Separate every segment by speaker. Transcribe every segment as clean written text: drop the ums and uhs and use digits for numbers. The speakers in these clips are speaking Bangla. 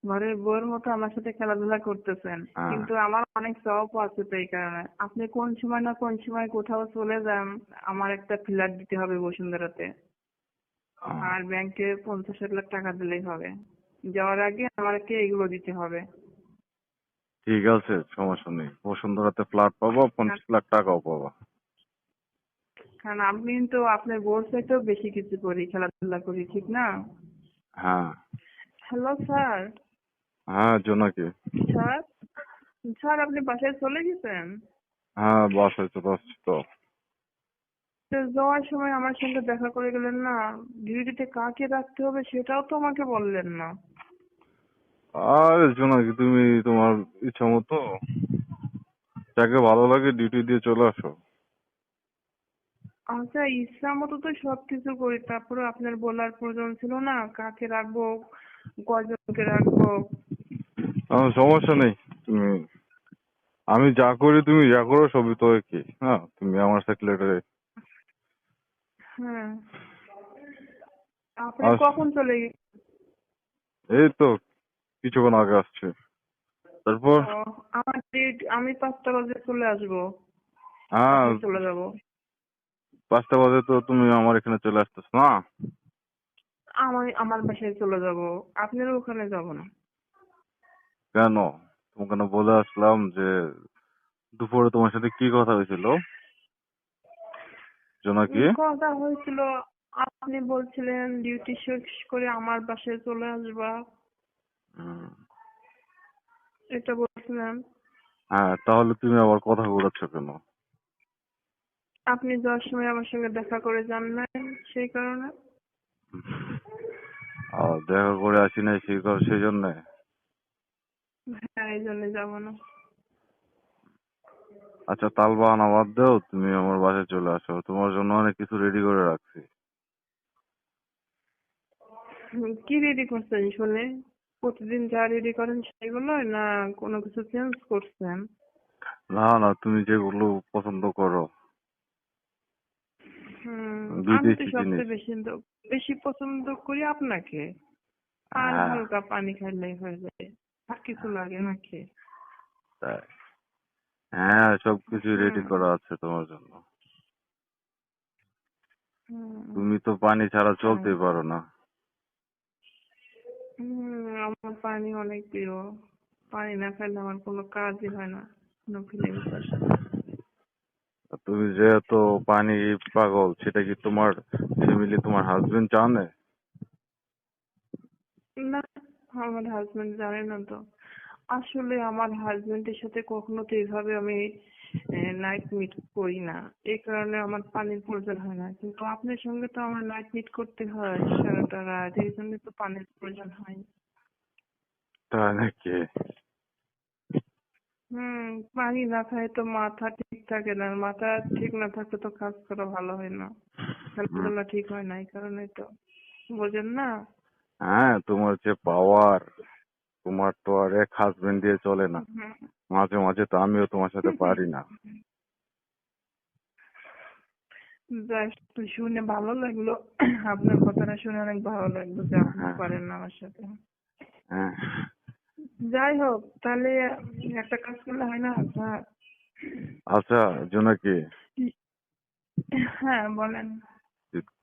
Speaker 1: ঘরের বউয়ের মতো আমার সাথে খেলাধুলা করতেছেন,
Speaker 2: হ্যাঁ,
Speaker 1: কিন্তু আমার অনেক শখ আছে তো এই কারণে। আপনি কোন সময় না কোন সময় কোথাও চলে যান, আমার একটা ফ্ল্যাট দিতে হবে বসুন্ধরাতে,
Speaker 2: হ্যাঁ।
Speaker 1: আর ব্যাংকে 50-60 লাখ টাকা দিলেই হবে। যাওয়ার আগে আমাকে এগুলো দিতে হবে।
Speaker 2: ঠিক আছে, সমস্যা নেই। বসুন্ধরাতে ফ্ল্যাট পাবো,
Speaker 1: কারণ
Speaker 2: 50 লাখ টাকাও পাবো।
Speaker 1: কারণ আমি কিন্তু আপনার বউর চাইতেও বেশি কিছু করি, খেলাধুলা করি, ঠিক না?
Speaker 2: হ্যাঁ,
Speaker 1: হ্যালো স্যার।
Speaker 2: হ্যাঁ জোনাকি।
Speaker 1: স্যার, স্যার আপনি বাসায় চলে গেছেন?
Speaker 2: হ্যাঁ, বাসায় চলে আসছি তো।
Speaker 1: তো যাওয়ার সময় আমার সঙ্গে দেখা করে গেলেন না, ডিউটিতে কাকে রাখতে হবে সেটাও তো আমাকে বললেন না।
Speaker 2: আরে জোনাকি, তুমি তোমার ইচ্ছা মতো যাকে ভালো লাগে ডিউটি দিয়ে চলে আসো।
Speaker 1: আচ্ছা, ইচ্ছা মতো তো সবকিছু করি, তারপরে আপনার বলার প্রয়োজন ছিল না কাকে রাখবো, কয়জনকে রাখবো?
Speaker 2: সমস্যা নেই। তুমি, আমি যা করি তুমি যা করো সবই তো কি। হ্যাঁ, তুমি আমার সেক্রেটারি।
Speaker 1: হ্যাঁ। আপনি
Speaker 2: আর
Speaker 1: কখন চলে গেছেন?
Speaker 2: এই তো কিছুক্ষণ আগে আসছে। তারপর
Speaker 1: ও, আমার ডেট, আমি 5টা বাজে চলে আসবো,
Speaker 2: হ্যাঁ,
Speaker 1: তারপরে চলে যাব।
Speaker 2: 5টা বাজে তো তুমি আমার এখানে চলে আসতেছ না?
Speaker 1: আমি আমার বাসায় চলে যাব, আপনারও ওখানে যাব না।
Speaker 2: কেন? তোমাকে না বলে আসলাম যে দুপুরে তোমার সাথে কি কথা হয়েছিল, জোনাকি?
Speaker 1: কথা হয়েছিল, আপনি বলছিলেন ডিউটি শেষ করে আমার বাসায় চলে আসবা,
Speaker 2: হুম,
Speaker 1: এটা বলছিলেন।
Speaker 2: হ্যাঁ, তাহলে তুমি আবার কথা ঘুরাচ্ছ কেন?
Speaker 1: আপনি যাওয়ার সময় আমার সঙ্গে দেখা করে যান নাই, সেই কারণে।
Speaker 2: দেখা করে আসি নাই সেই জন্যে।
Speaker 1: হ্যাঁ, এই জন্য যাবো না।
Speaker 2: আচ্ছা, তাল বাহানা বাদ দাও, তুমি আমার বাসায় চলে আসো, তোমার জন্য অনেক কিছু রেডি করে রাখছি।
Speaker 1: কি রেডি করছেন শুনে? প্রতিদিন যা রেডি করেন সেগুলো, না কোনো কিছু চেঞ্জ করছেন?
Speaker 2: না না, তুমি যেগুলো পছন্দ করো,
Speaker 1: আমি তো
Speaker 2: বিদেশি জিনিস।
Speaker 1: সবচেয়ে বেশি পছন্দ করি আপনাকে। আর
Speaker 2: হ্যাঁ,
Speaker 1: হালকা পানি খাইলেই হয়ে যায়, আর কিছু লাগে নাকি?
Speaker 2: তাই। হ্যাঁ, সবকিছু রেডি
Speaker 1: হুম।
Speaker 2: করা আছে তোমার জন্য।
Speaker 1: হুম।
Speaker 2: তুমি তো পানি ছাড়া
Speaker 1: তাই।
Speaker 2: চলতেই পারো না।
Speaker 1: আমার পানি অনেক প্রিয়। পানি না খেলে আমার কোনো কাজই হয় না, কোনো ফিলিংস আসে না।
Speaker 2: আর তুমি যেহেতু পানি পাগল, সেটা কি তোমার ফ্যামিলি, তোমার হাজবেন্ড জানে?
Speaker 1: না, আমার হাজবেন্ড জানে না তো। আসলে আমার হাজবেন্ডের সাথে কখনো তো এইভাবে আমি নাইট মিট করি না, এই কারণে আমার পানির প্রয়োজন হয় না। কিন্তু আপনার সঙ্গে তো আমার নাইট মিট করতে হয় সারাটা রাত, এই জন্য তো পানির প্রয়োজন হয়।
Speaker 2: তাই নাকি?
Speaker 1: পানি না খায় তো মাথা ঠিক থাকে না, মাথা ঠিক না থাকলে তো কাজ করা ভালো হয় না,
Speaker 2: হুম।
Speaker 1: খেলাধুলা ঠিক হয় না, এই কারণে তো, বোঝেন না?
Speaker 2: হ্যাঁ, তোমার যে পাওয়ার, তোমার তো আর এক হাজবেন্ড দিয়ে চলে না।
Speaker 1: হুম।
Speaker 2: মাঝে মাঝে তো আমিও তোমার সাথে পারি না।
Speaker 1: যাক, তো শুনে ভালো লাগলো। আপনার কথাটা শুনে অনেক ভালো লাগলো যে আপনি
Speaker 2: হ্যাঁ,
Speaker 1: পারেন না আমার সাথে।
Speaker 2: হ্যাঁ।
Speaker 1: যাই হোক, তাহলে একটা কাজ করলে হয় না স্যার?
Speaker 2: আচ্ছা জোনাকি,
Speaker 1: হ্যাঁ বলেন।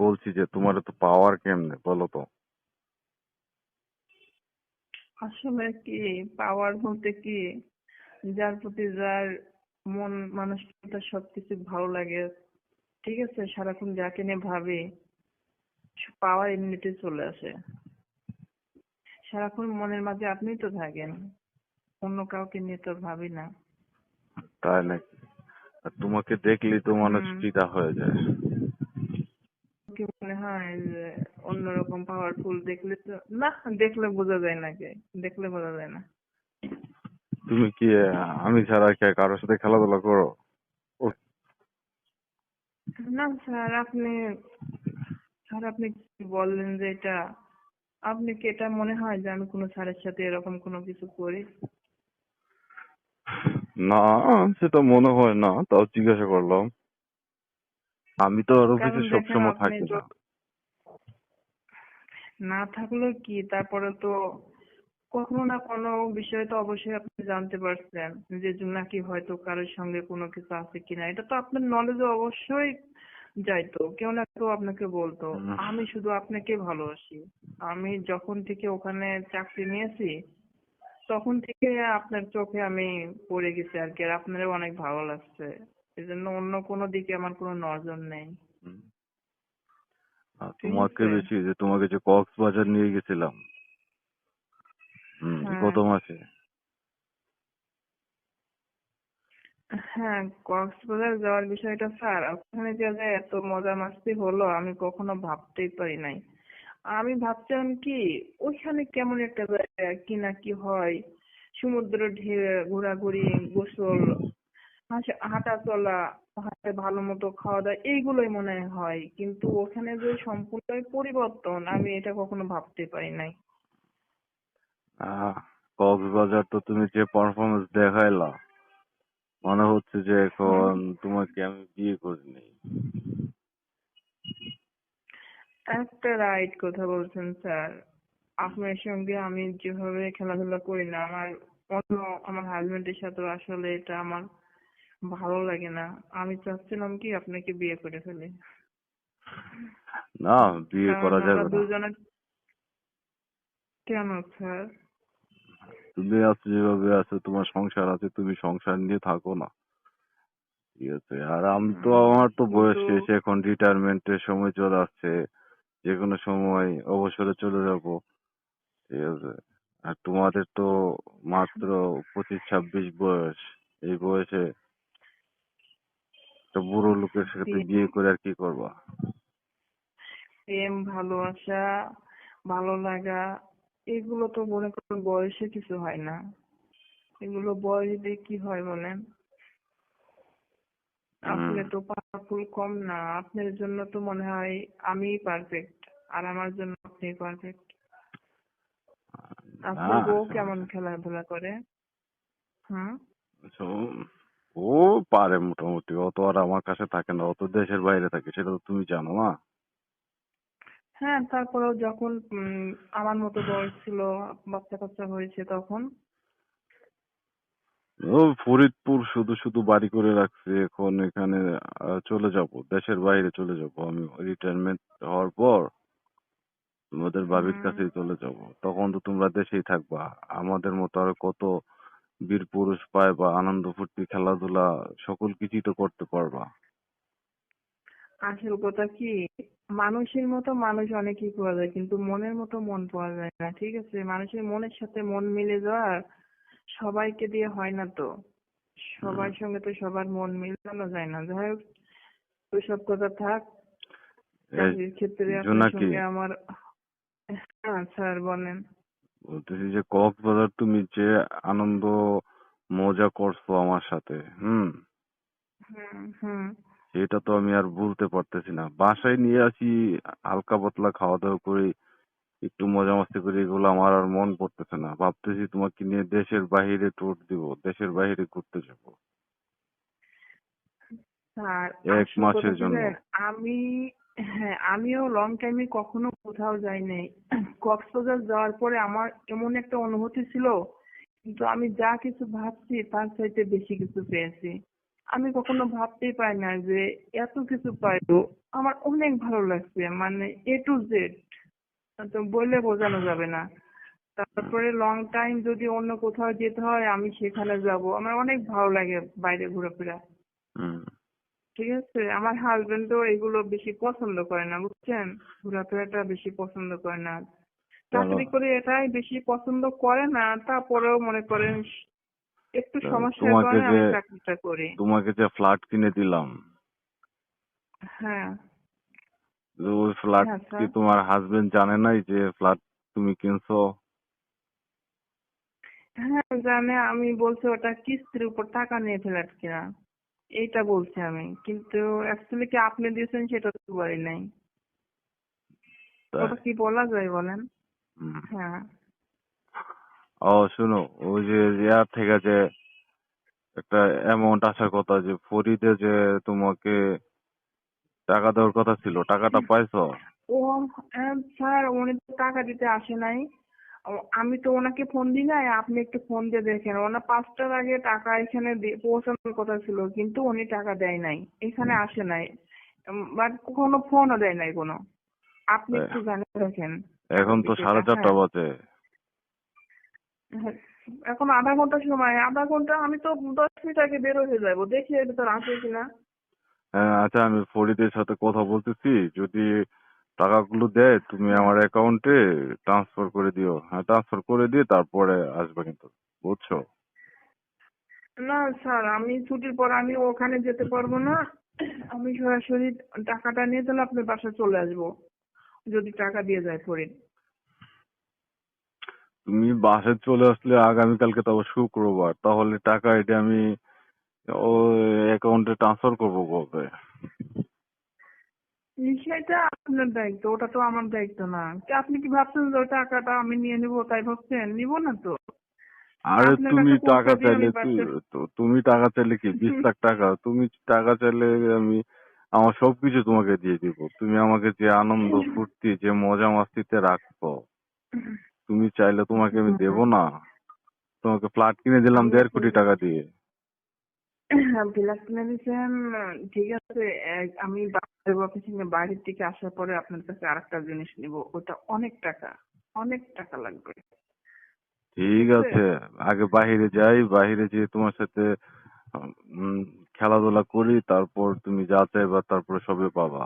Speaker 2: বলছি যে তোমার তো পাওয়ার কেমনে বলো তো?
Speaker 1: আসলে কি, পাওয়ার বলতে কি, যার প্রতি যার মন মানসিকতা সবকিছু ভালো লাগে, ঠিক আছে, সারাক্ষণ যাকে নিয়ে ভাবে, পাওয়ার এমনিতে চলে আসে। সারাক্ষণ মনের মাঝে আপনিই তো থাকেন, অন্য কাউকে নিয়ে তো ভাবি না।
Speaker 2: তাই নাকি? আর তোমাকে দেখলেই তো মানুষ
Speaker 1: হুম।
Speaker 2: ফিদা হয়ে যায়।
Speaker 1: কি মনে হয় যে অন্যরকম পাওয়ারফুল? দেখলে তো না, দেখলে বোঝা যায় না, কে দেখলে বোঝা যায় না।
Speaker 2: তুমি কি আমি ছাড়া কি আর কারোর সাথে খেলাধুলা করো? ও,
Speaker 1: না স্যার, আপনি কি বললেন যে এটা, আপনি কি এটা মনে হয় যে আমি কোনো স্যারের সাথে এরকম কোনো কিছু করি?
Speaker 2: না, সেটা মনে হয় না, তাও জিজ্ঞাসা করলাম। আমি তো আর
Speaker 1: কারণ
Speaker 2: অফিসে
Speaker 1: দেখেন,
Speaker 2: সবসময়
Speaker 1: আপনি
Speaker 2: থাকি
Speaker 1: তো
Speaker 2: না।
Speaker 1: না থাকলেও কি, তারপরে তো কখনো না কোনো বিষয় তো অবশ্যই আপনি জানতে পারছেন যে নাকি হয়তো কারোর সঙ্গে কোনো কিছু আছে কিনা, এটা তো আপনার নলেজে অবশ্যই যাইতো, কেউ না কেউ আপনাকে বলতো।
Speaker 2: উম,
Speaker 1: আমি শুধু আপনাকে ভালোবাসি। আমি যখন থেকে ওখানে চাকরি নিয়েছি তখন থেকে আপনার চোখে আমি পড়ে গেছি আর কি, আর আপনারও অনেক ভালো লাগছে। এই জন্য অন্য কোনো দিকে আমার কোনো নজর নেই।
Speaker 2: উম, আর
Speaker 1: ঠিক
Speaker 2: তোমাকে
Speaker 1: আছে।
Speaker 2: বেশি যে তোমাকে যে কক্সবাজার নিয়ে গেছিলাম
Speaker 1: হ্যাঁ,
Speaker 2: গত মাসে।
Speaker 1: হ্যাঁ, কক্সবাজার যাওয়ার বিষয়টা স্যার, ওখানে যে যে এত মজা মাস্তি হলো আমি কখনো ভাবতেই পারি নাই। আমি ভাবছিলাম কি ওইখানে কেমন একটা জায়গা, কি না কি হয়, সমুদ্র ঢেউ, ঘোরাঘুরি, গোসল, হাঁটা চলা, হাতে ভালো মতো খাওয়া দাওয়া, এইগুলোই মনে হয়, কিন্তু ওখানে যে সম্পূর্ণ পরিবর্তন আমি এটা কখনো ভাবতে পারি নাই।
Speaker 2: আহ কক্সবাজার তো তুমি যে পারফরমেন্স দেখাইলা, মনে হচ্ছে যে
Speaker 1: হুম,
Speaker 2: এখন তোমাকে আমি বিয়ে করিনি।
Speaker 1: একটা রাইট কথা বলছেন স্যার। আপনার সঙ্গে আমি যেভাবে খেলাধুলা করি না, অন্য আমার হাজবেন্ডের সাথে আসলে এটা আমার ভালো লাগে না। আমি চাচ্ছিলাম কি আপনাকে বিয়ে করে ফেলি,
Speaker 2: না, বিয়ে
Speaker 1: কারণ
Speaker 2: করা
Speaker 1: আমরা
Speaker 2: যাবে না।
Speaker 1: দুজনে। কেন স্যার?
Speaker 2: তুমি আছো যেভাবে আছো, তোমার সংসার আছে, তুমি সংসার নিয়ে থাকো না, ঠিক আছে? আর আমি তো, আমার তো বয়স
Speaker 1: কিন্তু
Speaker 2: শেষ, এখন রিটায়ারমেন্টের সময় চলে আসছে, যে কোনো সময় অবসরে চলে যাব, ঠিক আছে? আর তোমাদের তো মাত্র 25-26 বয়স, এই বয়সে একটা বুড়ো লোকের সাথে বিয়ে করে আর কি করবা?
Speaker 1: প্রেম, ভালোবাসা, ভালো লাগা, এগুলো তো মনে করেন বয়সে কিছু হয় না। এগুলো বয়স দিয়ে কি হয় বলেন?
Speaker 2: হম।
Speaker 1: আপনি তো পাওয়ারফুল কম না, আপনার জন্য তো মনে হয় আমিই পারফেক্ট, আর আমার জন্য আপনি পারফেক্ট।
Speaker 2: না,
Speaker 1: আপনার বউ কেমন
Speaker 2: সমস্যা
Speaker 1: খেলাধুলা করে? হুম।
Speaker 2: নেই। ও পারে মোটামুটি, অত আর আমার কাছে থাকে না, অত দেশের বাইরে থাকে, সেটা তো তুমি জানো না।
Speaker 1: হ্যাঁ, তারপরেও যখন আমার মতো বয়স ছিল, বাচ্চা কাচ্চা হয়েছে তখন।
Speaker 2: ও ফরিদপুর শুধু শুধু বাড়ি করে রাখছে, এখন এখানে চলে যাব, দেশের বাইরে চলে যাব আমি রিটায়ারমেন্ট হওয়ার পর, তোমাদের বাবির
Speaker 1: হুম,
Speaker 2: কাছেই চলে যাব। তখন তো তোমরা দেশেই থাকবা, আমাদের মতো আর কত বীর পুরুষ পায় বা আনন্দ ফুর্তি খেলাধুলা সকল কিছুই তো করতে পারবা।
Speaker 1: আসল কথা কি, মানুষের মতো মানুষ অনেকই পাওয়া যায় কিন্তু মনের মতো মন পাওয়া যায় না, ঠিক আছে? মানুষের মনের সাথে মন মিলে যাওয়া সবাইকে দিয়ে হয় না তো।
Speaker 2: হুম।
Speaker 1: সবার সঙ্গে তো সবার মন মিলানো যায় না। যাই হোক, ওইসব কথা থাক।
Speaker 2: এই
Speaker 1: চাকরির ক্ষেত্রে আপনার
Speaker 2: জোনাকি,
Speaker 1: সঙ্গে আমার। হ্যাঁ স্যার, বলেন।
Speaker 2: বলতেছি যে কক্সবাজার তুমি যে আনন্দ মজা করছো আমার সাথে,
Speaker 1: হুম, হুম।
Speaker 2: সেটা তো আমি আর ভুলতে পারতেছি না। বাসায় নিয়ে আসি, হালকা পাতলা খাওয়া দাওয়া করি, একটু মজা মাস্তি করি, এগুলো আমার আর মন পড়তেছে না। ভাবতেছি তোমাকে নিয়ে দেশের বাইরে ট্যুর দিব, দেশের বাইরে ঘুরতে যাব
Speaker 1: আর
Speaker 2: 1
Speaker 1: আসল কথা
Speaker 2: মাসের
Speaker 1: কি
Speaker 2: জন্য।
Speaker 1: জানেন, আমি, হ্যাঁ, আমিও লং টাইমে কখনো কোথাও যাই নাই। কক্সবাজার যাওয়ার পরে আমার এমন একটা অনুভূতি ছিল, কিন্তু আমি যা কিছু ভাবছি তার চাইতে বেশি কিছু পেয়েছি। আমি কখনো ভাবতেই পারি না যে এত কিছু পাইতো। আমার অনেক ভালো লাগছে, মানে A to Z, তো বলে বোঝানো যাবে না।
Speaker 2: হুম,
Speaker 1: তারপরে লং টাইম যদি অন্য কোথাও যেতে হয় আমি সেখানে যাব, আমার অনেক ভালো লাগে বাইরে ঘোরাফেরা।
Speaker 2: হুম।
Speaker 1: ঠিক আছে, আমার হাজবেন্ডও এগুলো বেশি পছন্দ করে না, বুঝছেন? ঘোরাফেরাটা বেশি পছন্দ করে না।
Speaker 2: চলো,
Speaker 1: চাকরি করে এটাই বেশি পছন্দ করে না, তারপরেও মনে করেন একটু সমস্যার
Speaker 2: তোমাকে
Speaker 1: কারণে
Speaker 2: যে
Speaker 1: আমি চাকরিটা করি।
Speaker 2: ফ্ল্যাট কিনে দিলাম,
Speaker 1: হ্যাঁ,
Speaker 2: তো ওই ফ্ল্যাট
Speaker 1: হ্যাঁ
Speaker 2: কি
Speaker 1: স্যার।
Speaker 2: তোমার হাজবেন্ড জানে নাই যে ফ্ল্যাট তুমি কিনছো?
Speaker 1: হ্যাঁ জানে, আমি বলছি ওটা কিস্তির উপর টাকা নিয়ে ফেলার কিনা, এইটা বলছি আমি, কিন্তু অ্যাকচুয়ালি কি আপনি দিয়েছেন সেটা তো বলি নাই।
Speaker 2: তাই?
Speaker 1: ওটা কি বলা যায় বলেন?
Speaker 2: হুম।
Speaker 1: হ্যাঁ।
Speaker 2: ও শুনো, ওই যে ইয়ার থেকে যে একটা অ্যামাউন্ট আসার কথা, যে ফরিদে যে তোমাকে টাকা দেওয়ার কথা ছিল, টাকাটা পাইছো?
Speaker 1: ও, স্যার উনি তো টাকা দিতে আসে নাই। আমি তো ওনাকে ফোন দিই নাই, আপনি একটু ফোন দিয়ে দেখেন। ওনার 5টার আগে টাকা এখানে পৌঁছানোর কথা ছিল, কিন্তু উনি টাকা দেয় নাই, এখানে আসে নাই, বাট কোনো ফোনও দেয় নাই কোনো। আপনি
Speaker 2: এ,
Speaker 1: একটু জানিয়ে দেখেন
Speaker 2: এখন তো
Speaker 1: বিষয়টা।
Speaker 2: 4:30
Speaker 1: হ্যাঁ,
Speaker 2: বাজে।
Speaker 1: হ্যাঁ, এখন আধা ঘন্টা সময়, আধা ঘন্টা, আমি তো 10 মিনিট আগে বের হয়ে যাবো, দেখি এর ভিতর আসে কিনা।
Speaker 2: হ্যাঁ, আচ্ছা, আমি ফরিদের সাথে কথা বলতেছি, যদি টাকাগুলো দেয় তুমি
Speaker 1: হুম।
Speaker 2: আমার অ্যাকাউন্টে ট্রান্সফার করে দিও। হ্যাঁ, ট্রান্সফার করে দিয়ে তারপরে আসবে কিন্তু, বুঝছো?
Speaker 1: না স্যার, আমি ছুটির পর আমি ওখানে যেতে পারবো না। আমি সরাসরি টাকাটা নিয়ে তাহলে আপনার বাসায় চলে আসবো, যদি টাকা দিয়ে যায় ফরিদ।
Speaker 2: তুমি বাসায় চলে আসলে আগামীকালকে তো আবার শুক্রবার, তাহলে টাকা এটা আমি ও অ্যাকাউন্টে ট্রান্সফার করবো কবে?
Speaker 1: সেটা আপনার দায়িত্ব, ওটা তো আমার দায়িত্ব না। আপনি কি ভাবছেন যে ওই টাকাটা আমি নিয়ে নিবো, তাই ভাবছেন? নিবো না তো।
Speaker 2: আরে
Speaker 1: আপনার
Speaker 2: তুমি
Speaker 1: কাছে
Speaker 2: টাকা
Speaker 1: পৌঁছে দিয়ে
Speaker 2: চাইলে
Speaker 1: আমি বাসায়।
Speaker 2: তুমি টাকা চাইলে কি 20 লাখ টাকা? তুমি টাকা চাইলে আমি আমার সবকিছু তোমাকে দিয়ে দিব। তুমি আমাকে যে আনন্দ ফুর্তি যে মজা মাস্তিতে রাখছো, তুমি চাইলে তোমাকে আমি দেবো না? তোমাকে ফ্ল্যাট কিনে দিলাম
Speaker 1: আমি
Speaker 2: 1.5 কোটি টাকা দিয়ে।
Speaker 1: বিলাস কিনে দিয়েছেন, ঠিক আছে। আমি বাড়ির থেকে আসার পরে আপনার কাছে আরেকটা জিনিস নিব, ওটা অনেক টাকা, অনেক টাকা লাগবে। ঠিক
Speaker 2: ঠিক
Speaker 1: আছে।
Speaker 2: আছে, আগে বাহিরে যাই, বাহিরে যেয়ে তোমার সাথে উম খেলাধুলা করি, তারপর তুমি যা চাইবা তারপরে সবে পাবা।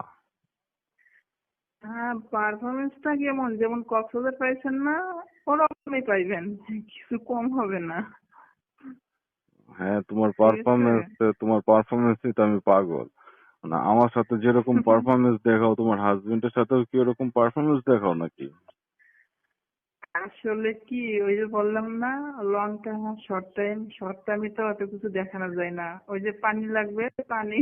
Speaker 1: হ্যাঁ, পারফরমেন্সটা কেমন, যেমন কক্সবাজার পাইছেন না, ওরকমই পাইবেন, কিছু কম হবে না।
Speaker 2: হ্যাঁ,
Speaker 1: ঠিক আছে।
Speaker 2: তোমার পারফরমেন্সে তো আমি পাগল। না, আমার সাথে যেরকম পারফরমেন্স দেখাও, তোমার হাজবেন্ডের সাথেও কি ওরকম পারফরমেন্স দেখাও নাকি?
Speaker 1: আসলে কি, ওই যে বললাম না, লং টাইম আর শর্ট টাইম। শর্ট টাইমে তো অত কিছু দেখানো যায় না। ওই যে পানি লাগবে, পানি